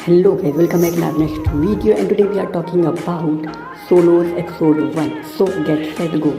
Hello guys, welcome back to our next video and today we are talking about Solos episode 1. So get set go.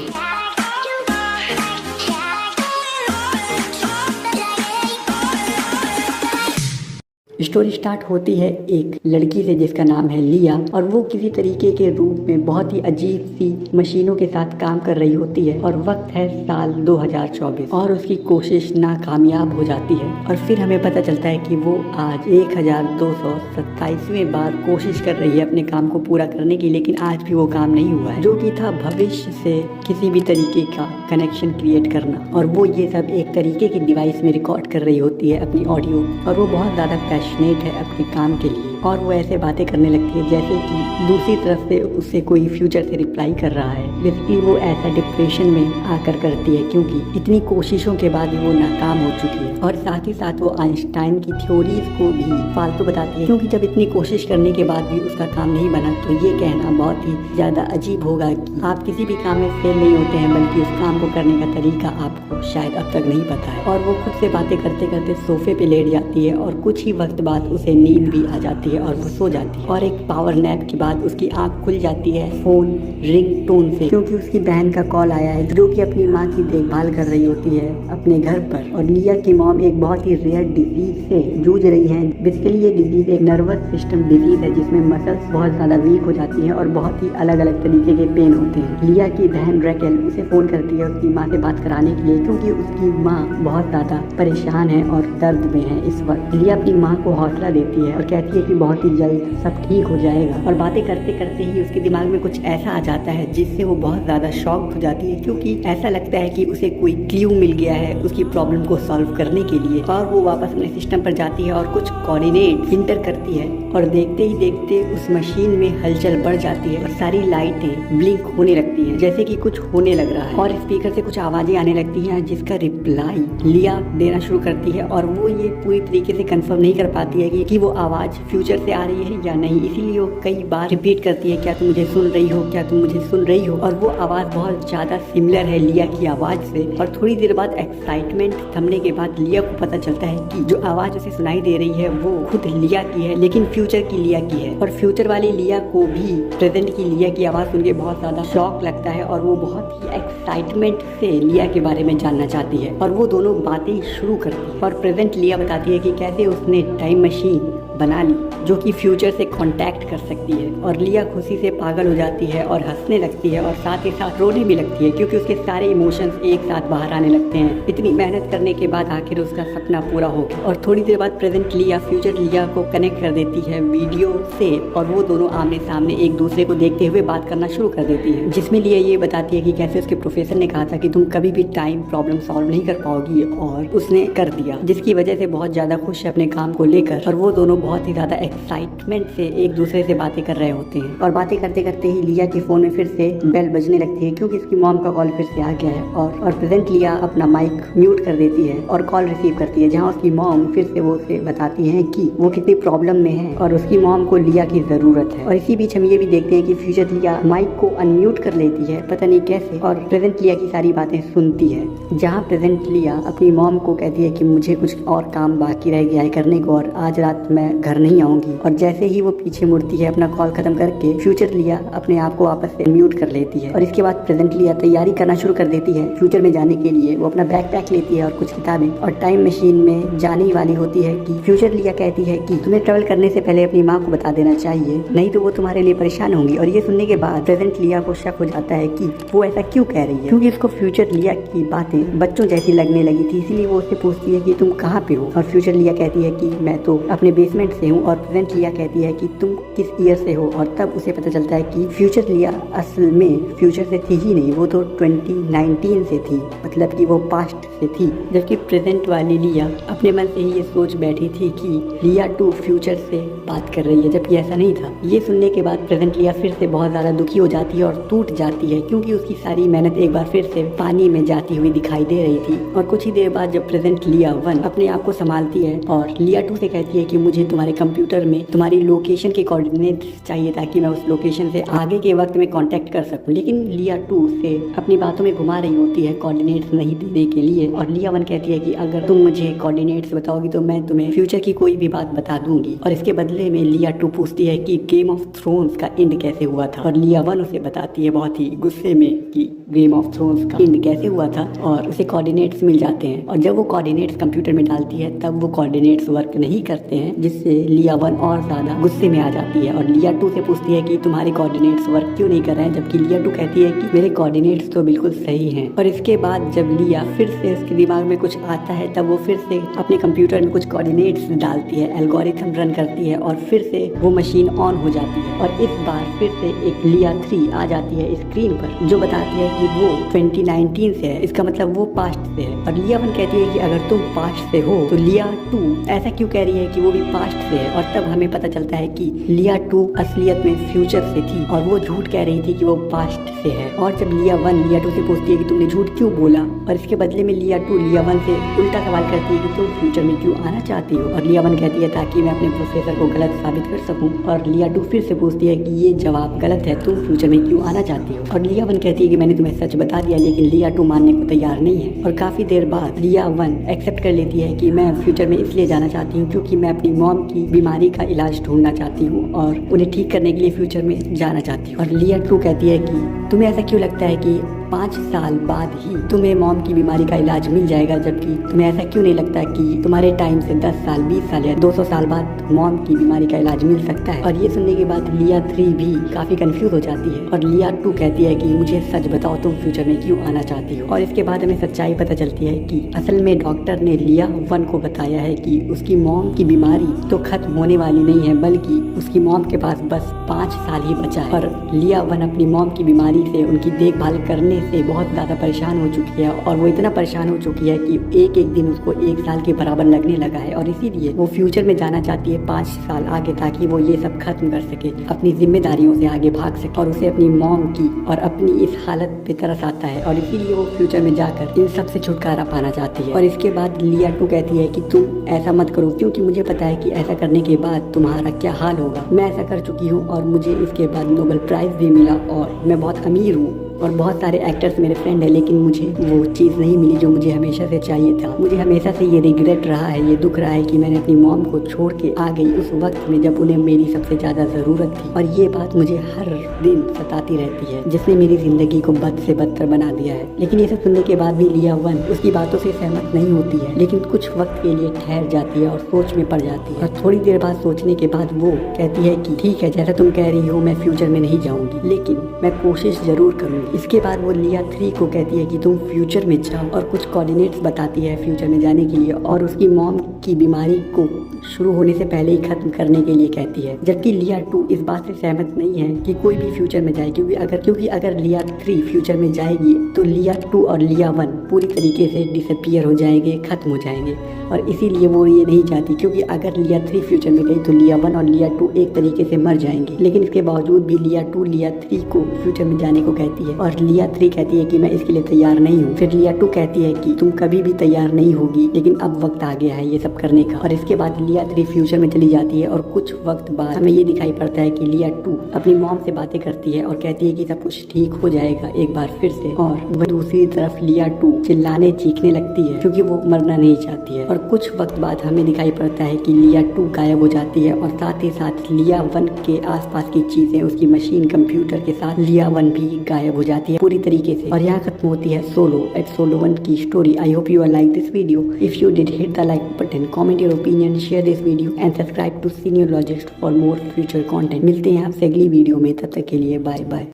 Story start होती है एक लड़की से जिसका नाम है लिया और वो किसी तरीके के रूप में बहुत ही अजीब सी मशीनों के साथ काम कर रही होती है और वक्त है साल 2024 और उसकी कोशिश नाकामयाब हो जाती है और फिर हमें पता चलता है कि वो आज 1227वें बार कोशिश कर रही है अपने काम को पूरा करने की, लेकिन आज भी वो काम नहीं हुआ है जो कि था भविष्य से किसी भी तरीके का कनेक्शन क्रिएट करना। और वो ये सब एक तरीके की डिवाइस में रिकॉर्ड कर रही होती है अपनी ऑडियो और वो बहुत ज़्यादा पैशनेट है अपने काम के लिए और वो ऐसे बातें करने लगती है जैसे कि दूसरी तरफ से उससे कोई फ्यूचर से रिप्लाई कर रहा है। बेसिकली वो ऐसा डिप्रेशन में आकर करती है क्योंकि इतनी कोशिशों के बाद वो नाकाम हो चुकी है और साथ ही साथ वो आइंस्टाइन की थ्योरीज को भी फालतू बताती है क्योंकि जब इतनी कोशिश करने के बाद भी उसका काम नहीं बना तो ये कहना बहुत ही ज़्यादा अजीब होगा कि आप किसी भी काम में फेल नहीं होते हैं, बल्कि उस काम को करने का तरीका आपको शायद अब तक नहीं पता है। और वो खुद से बातें करते करते सोफे पे लेट जाती है और कुछ ही वक्त बाद उसे नींद भी आ जाती है और वो सो जाती है और एक पावर नैप के बाद उसकी आंख खुल जाती है फोन रिंग टोन से, क्योंकि उसकी बहन का कॉल आया है जो कि अपनी माँ की देखभाल कर रही होती है अपने घर पर। और लिया की मॉम एक बहुत ही रेयर डिजीज से जूझ रही है। बेसिकली ये डिजीज एक नर्वस सिस्टम डिजीज है जिसमें मसल्स बहुत ज्यादा वीक हो जाती है और बहुत ही अलग अलग तरीके के पेन होते हैं। लिया की बहन रैकेल उसे फोन करती है उसकी माँ से बात कराने के लिए क्योंकि उसकी माँ बहुत ज्यादा परेशान है और दर्द में है इस वक्त। लिया अपनी माँ को हौसला देती है और कहती है कि बहुत ही जल्द सब ठीक हो जाएगा। और बातें करते करते ही उसके दिमाग में कुछ ऐसा आ जाता है जिससे वो बहुत ज्यादा शॉक हो जाती है क्योंकि ऐसा लगता है कि उसे कोई क्लू मिल गया है उसकी प्रॉब्लम को सॉल्व करने के लिए। और वो वापस अपने सिस्टम पर जाती है और कुछ कोऑर्डिनेट इंटर करती है और देखते ही देखते उस मशीन में हलचल बढ़ जाती है और सारी लाइटें ब्लिंक होने लगती हैं जैसे कि कुछ होने लग रहा है और स्पीकर से कुछ आवाजें आने लगती हैं जिसका रिप्लाई लिया देना शुरू करती है। और वो ये पूरी तरीके से कंफर्म नहीं कर पाती है कि वो आवाज फ्यूचर से आ रही है या नहीं, इसीलिए वो कई बार रिपीट करती है क्या तुम मुझे सुन रही हो, क्या तुम मुझे सुन रही हो। और वो आवाज बहुत ज्यादा सिमिलर है लिया की आवाज से। और थोड़ी देर बाद एक्साइटमेंट थमने के बाद लिया को पता चलता है कि जो आवाज उसे सुनाई दे रही है वो खुद लिया की है, लेकिन फ्यूचर की लिया की है। और फ्यूचर वाली लिया को भी प्रेजेंट की लिया की आवाज सुन के बहुत ज्यादा शॉक लगता है और वो बहुत ही एक्साइटमेंट से लिया के बारे में जानना चाहती है और वो दोनों बातें शुरू करती है। और प्रेजेंट लिया बताती है कि कैसे उसने टाइम मशीन बना ली जो कि फ्यूचर से कांटेक्ट कर सकती है। और लिया खुशी से पागल हो जाती है और हंसने लगती है और साथ ही साथ रोने भी लगती है क्योंकि उसके सारे इमोशंस एक साथ बाहर आने लगते हैं। इतनी मेहनत करने के बाद आखिर उसका सपना पूरा हो गया। और थोड़ी देर बाद प्रेजेंट लिया फ्यूचर लिया को कनेक्ट कर देती है वीडियो से और वो दोनों आमने सामने एक दूसरे को देखते हुए बात करना शुरू कर देती है, जिसमें लिया ये बताती है कि कैसे उसके प्रोफेसर ने कहा था कि तुम कभी भी टाइम प्रॉब्लम सॉल्व नहीं कर पाओगी और उसने कर दिया, जिसकी वजह से बहुत ज्यादा खुश है अपने काम को लेकर। और वो दोनों बहुत ही ज्यादा एक्साइटमेंट से एक दूसरे से बातें कर रहे होते हैं और बातें करते करते ही लिया के फोन में फिर से बेल बजने लगती है क्योंकि इसकी मॉम का कॉल फिर से आ गया है। और प्रेजेंट लिया अपना माइक म्यूट कर देती है और कॉल रिसीव करती है जहां उसकी मॉम फिर से वो उसे बताती है कि वो कितनी प्रॉब्लम में है और उसकी मॉम को लिया की जरूरत है। और इसी बीच हम ये भी देखते हैं कि फ्यूचर लिया माइक को अनम्यूट कर लेती है पता नहीं कैसे और प्रेजेंट लिया की सारी बातें सुनती है, जहाँ प्रेजेंट लिया अपनी मॉम को कहती है कि मुझे कुछ और काम बाकी रह गया है करने को और आज रात मैं घर नहीं आऊंगी। और जैसे ही वो पीछे मुड़ती है अपना कॉल खत्म करके फ्यूचर लिया अपने आप को वापस से म्यूट कर लेती है। और इसके बाद प्रेजेंट लिया तैयारी करना शुरू कर देती है फ्यूचर में जाने के लिए। वो अपना बैकपैक लेती है और कुछ किताबें और टाइम मशीन में जाने ही वाली होती है कि फ्यूचर लिया कहती है कि तुम्हें ट्रेवल करने से पहले अपनी माँ को बता देना चाहिए, नहीं तो वो तुम्हारे लिए परेशान होंगी। और ये सुनने के बाद प्रेजेंट लिया को शक हो जाता है कि वो ऐसा क्यों कह रही है क्योंकि उसको फ्यूचर लिया की बातें बच्चों जैसी लगने लगी थी, इसीलिए वो उससे पूछती है कि तुम कहाँ पे हो। और फ्यूचर लिया कहती है कि मैं तो अपने बेसमेंट से हूँ। और प्रेजेंट लिया कहती है कि तुम किस ईयर से हो। और तब उसे पता चलता है कि फ्यूचर लिया असल में फ्यूचर से थी ही नहीं, वो तो 2019 से थी, मतलब कि वो पास्ट से थी। जबकि प्रेजेंट वाली लिया अपने मन से ही ये सोच बैठी थी कि लिया टू फ्यूचर से बात कर रही है, जबकि ऐसा नहीं था। ये सुनने के बाद प्रेजेंट लिया फिर से बहुत ज्यादा दुखी हो जाती है और टूट जाती है क्योंकि उसकी सारी मेहनत एक बार फिर से पानी में जाती हुई दिखाई दे रही थी। और कुछ ही देर बाद जब प्रेजेंट लिया 1 अपने आप को संभालती है और लिया 2 से कहती है कि मुझे तुम्हारे कंप्यूटर में तुम्हारी लोकेशन के कोऑर्डिनेट चाहिए ताकि मैं उस लोकेशन से आगे के वक्त में कांटेक्ट कर सकूं। लेकिन लिया 2 से अपनी बातों में घुमा रही होती है कोऑर्डिनेट्स नहीं देने के लिए, और लिया 1 कहती है कि अगर तुम मुझे कोऑर्डिनेट्स बताओगी तो मैं तुम्हें फ्यूचर की कोई भी बात बता दूंगी। और इसके बदले में लिया 2 पूछती है कि गेम ऑफ थ्रोन्स का एंड कैसे हुआ था, और लिया 1 उसे बताती है बहुत ही गुस्से में कि गेम ऑफ थ्रोन्स का एंड कैसे हुआ था, और उसे कोऑर्डिनेट्स मिल जाते हैं। और जब वो कोऑर्डिनेट्स कंप्यूटर में डालती है तब वो कोऑर्डिनेट्स वर्क नहीं करते हैं, जिससे लिया 1 और ज्यादा गुस्से में आ जाती है और लिया 2 से पूछती है कि तुम्हारे कोऑर्डिनेट्स वर्क क्यों नहीं कर रहे हैं, जबकि लिया 2 कहती है कि मेरे कोऑर्डिनेट्स तो बिल्कुल सही हैं। और इसके बाद जब लिया फिर से उसके दिमाग में कुछ आता है तब वो फिर से अपने कंप्यूटर में कुछ कोऑर्डिनेट्स डालती है, एल्गोरिथम रन करती है और फिर से वो मशीन ऑन हो जाती है। और इस बार फिर से एक लिया 3 आ जाती है स्क्रीन पर जो बताती है कि वो 2019 से है, इसका मतलब वो पास्ट से है। और लिया 1 कहती है कि अगर तुम पास्ट से हो तो लिया 2 ऐसा क्यों कह रही है कि वो भी पास्ट से है। और तब हमें पता चलता है कि लिया 2 असलियत में फ्यूचर से थी और वो झूठ कह रही थी कि वो पास्ट से है। और जब लिया 1 लिया 2 से पूछती है कि तुमने झूठ क्यों बोला, और इसके बदले में लिया 2 लिया 1 से उल्टा सवाल करती है कि तुम फ्यूचर में क्यों आना चाहती हो। और लिया 1 कहती है ताकि मैं अपने प्रोफेसर को गलत साबित कर सकूं। और लिया 2 फिर से पूछती है कि ये जवाब गलत है, तुम फ्यूचर में क्यों आना चाहती हो। और लिया 1 कहती है कि मैंने तुम्हें सच बता दिया, लेकिन लिया 2 मानने को तैयार नहीं है। और काफी देर बाद लिया 1 एक्सेप्ट कर लेती है कि मैं फ्यूचर में इसलिए जाना चाहती हूँ क्योंकि मैं अपनी मॉम की बीमारी का इलाज ढूंढना चाहती हूँ और उन्हें ठीक करने के लिए फ्यूचर में जाना चाहती हूँ। और लिया 2 कहती है कि तुम्हें ऐसा क्यों लगता है कि 5 साल बाद ही तुम्हें मॉम की बीमारी का इलाज मिल जाएगा, जबकि तुम्हें ऐसा क्यों नहीं लगता कि तुम्हारे टाइम से 10 साल 20 साल या 200 साल बाद मॉम की बीमारी का इलाज मिल सकता है। और ये सुनने के बाद लिया 3 भी काफी कंफ्यूज हो जाती है और लिया 2 कहती है कि मुझे सच बताओ तुम फ्यूचर में क्यों आना चाहती हो। और इसके बाद हमें सच्चाई पता चलती है कि असल में डॉक्टर ने लिया 1 को बताया है कि उसकी मॉम की बीमारी तो खत्म होने वाली नहीं है, बल्कि उसकी मॉम के पास बस 5 साल ही बचा है। और लिया 1 अपनी मॉम की बीमारी से उनकी देखभाल करने से बहुत ज्यादा परेशान हो चुकी है और वो इतना परेशान हो चुकी है कि एक एक दिन उसको 1 साल के बराबर लगने लगा है। और इसीलिए वो फ्यूचर में जाना चाहती है 5 साल आगे, ताकि वो ये सब खत्म कर सके, अपनी जिम्मेदारियों से आगे भाग सके। और उसे अपनी मॉम की और अपनी इस हालत पे तरस आता है और इसीलिए वो फ्यूचर में जाकर इन सब से छुटकारा पाना चाहती है। और इसके बाद लिया 2 कहती है कि तुम ऐसा मत करो, क्योंकि मुझे पता है कि ऐसा करने के बाद तुम्हारा क्या हाल होगा। मैं ऐसा कर चुकी हूँ और मुझे इसके बाद नोबेल प्राइज भी मिला और मैं बहुत अमीर हूँ और बहुत सारे एक्टर्स मेरे फ्रेंड है, लेकिन मुझे वो चीज़ नहीं मिली जो मुझे हमेशा से चाहिए था। मुझे हमेशा से ये रिग्रेट रहा है, ये दुख रहा है कि मैंने अपनी मॉम को छोड़ के आ गई उस वक्त में जब उन्हें मेरी सबसे ज़्यादा ज़रूरत थी। और ये बात मुझे हर दिन सताती रहती है, जिसने मेरी ज़िंदगी को बद से बदतर बना दिया है। लेकिन ये सब सुनने के बाद भी लिया 1 उसकी बातों से सहमत नहीं होती है, लेकिन कुछ वक्त के लिए ठहर जाती है और सोच में पड़ जाती है। और थोड़ी देर बाद सोचने के बाद वो कहती है कि ठीक है, जैसा तुम कह रही हो मैं फ्यूचर में नहीं जाऊंगी, लेकिन मैं कोशिश जरूर करूंगी। इसके बाद वो लिया 3 को कहती है कि तुम फ्यूचर में जाओ और कुछ कोऑर्डिनेट्स बताती है फ्यूचर में जाने के लिए और उसकी मॉम की बीमारी को शुरू होने से पहले ही खत्म करने के लिए कहती है। जबकि लिया 2 इस बात से सहमत नहीं है कि कोई भी फ्यूचर में जाए, क्योंकि अगर लिया 3 फ्यूचर में जाएगी तो लिया 2 और लिया 1 पूरी तरीके से डिसअपीयर हो जाएंगे, खत्म हो जाएंगे। और इसीलिए वो ये नहीं चाहती, क्योंकि अगर लिया 3 फ्यूचर में गई तो लिया 1 और लिया 2 एक तरीके से मर जाएंगे। लेकिन इसके बावजूद भी लिया 2 लिया 3 को फ्यूचर में जाने को कहती है और लिया 3 कहती है कि मैं इसके लिए तैयार नहीं हूँ। फिर लिया 2 कहती है कि तुम कभी भी तैयार नहीं होगी, लेकिन अब वक्त आ गया है ये सब करने का। और इसके बाद लिया 3 फ्यूचर में चली जाती है और कुछ वक्त बाद हमें ये दिखाई पड़ता है कि लिया 2 अपनी मॉम से बातें करती है और कहती है कि सब कुछ ठीक हो जाएगा एक बार फिर से। और वह दूसरी तरफ लिया 2 चिल्लाने चीखने लगती है क्योंकि वो मरना नहीं चाहती है। और कुछ वक्त बाद हमें दिखाई पड़ता है कि लिया 2 गायब हो जाती है और साथ ही साथ लिया 1 के आसपास की चीजें, उसकी मशीन, कंप्यूटर के साथ लिया 1 भी गायब हो जाती है पूरी तरीके से। और यहाँ खत्म होती है सोलो एट सोलो 1 की story. I hope you are like this video. If you did, hit the like button, comment your opinion, share this video and subscribe to Seniologist for more future content. मिलते हैं आपसे अगली video में, तब तक के लिए बाय बाय।